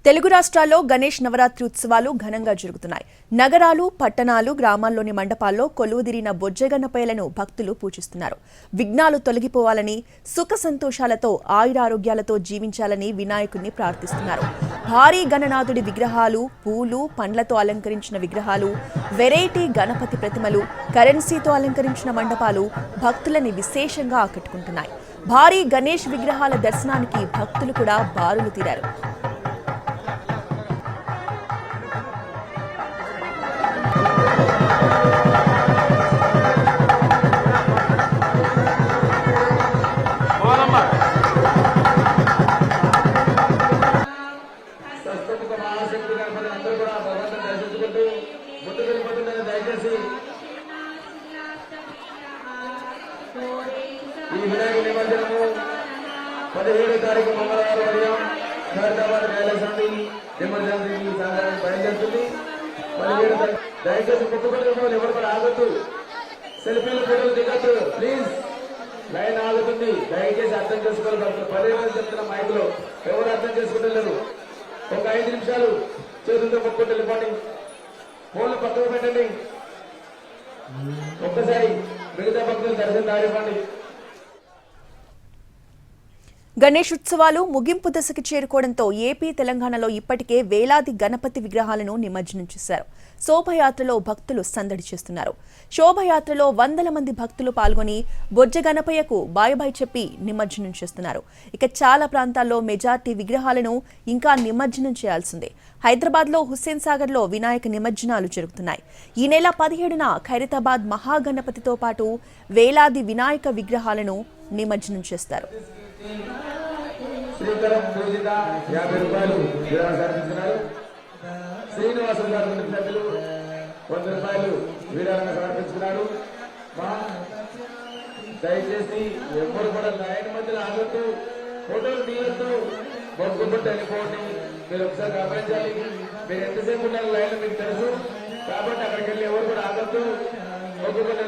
తెలుగు రాష్ట్రాల్లో గణేష్ నవరాత్రి ఉత్సవాలు ఘనంగా జరుగుతున్నాయి. నగరాలు, పట్టణాలు, గ్రామాల్లోని మండపాల్లో కొలువుదీరిన బొజ్జగన్నపయ్యలను భక్తులు పూజిస్తున్నారు. విఘ్నాలు తొలగిపోవాలని, సుఖ సంతోషాలతో, ఆయురారోగ్యాలతో జీవించాలని వినాయకుడిని ప్రార్థిస్తున్నారు. భారీ గణనాథుడి విగ్రహాలు, పూలు, పండ్లతో అలంకరించిన విగ్రహాలు, వెరైటీ గణపతి ప్రతిమలు, కరెన్సీతో అలంకరించిన మండపాలు భక్తులని విశేషంగా ఆకట్టుకుంటున్నాయి. భారీ గణేష్ విగ్రహాల దర్శనానికి భక్తులు కూడా బారులు తీరారు. ఈ వినాయక నిమజ్జనము 17వ తారీఖు మంగళవారం ఉదయం ఖైరతాబాద్ రైల్వే నిమజ్జనానికి సాయంత్రం బయలుదేరుతుంది. 17వ తారీఖు దయచేసి మొక్కుబడులు ఎవరు కూడా ఆగొద్దు, సెల్ఫీలు ఫోటోలు దిగొద్దు, ప్లీజ్. లైన్ ఆగుతుంది, దయచేసి అర్థం చేసుకోవాలి. 10 చెప్తున్న మైకులో ఎవరు అర్థం చేసుకుంటలేరు. ఒక 5 నిమిషాలు చేతులతో మొక్కుంటే వెళ్ళిపోండి, ఫోన్లు పక్కకు పెట్టండి. ఒక్కసారి మిగతా భక్తులు దర్శనం దారివ్వండి. గణేష్ ఉత్సవాలు ముగింపు దశకు చేరుకోవడంతో ఏపీ, తెలంగాణలో ఇప్పటికే వేలాది గణపతి విగ్రహాలను నిమజ్జనం చేశారు. శోభయాత్రలో భక్తులు సందడి చేస్తున్నారు. శోభయాత్రలో వందల మంది భక్తులు పాల్గొని బొజ్జ గణపయ్యకు బాయ్ చెప్పి నిమజ్జనం చేస్తున్నారు. ఇక చాలా ప్రాంతాల్లో మెజార్టీ విగ్రహాలను ఇంకా నిమజ్జనం చేయాల్సిందే. హైదరాబాద్లో హుస్సేన్ సాగర్లో వినాయక నిమజ్జనాలు జరుగుతున్నాయి. ఈ నెల 17న ఖైరతాబాద్ మహాగణపతితో పాటు వేలాది వినాయక విగ్రహాలను నిమజ్జనం చేస్తారు. శ్రీకరం పూజిత 50 రూపాయలు విరాళం సమర్పిస్తున్నారు. శ్రీనివాసం గారు సభ్యులు 100 రూపాయలు విరాళంగా సమర్పించుకున్నారు. దయచేసి ఎవరు కూడా లైన్ మధ్యలో ఆగొద్దు, ఫోటోలు తీయొద్దు, మొక్కుబట్టు వెళ్ళిపోండి. మీరు ఒకసారి గమనించాలి. మీరు ఎంతసేపు ఉన్నారు లైన్ మీకు తెలుసు కాబట్టి అక్కడికి వెళ్ళి ఎవరు కూడా ఆగొద్దు, మొక్కుబట్టు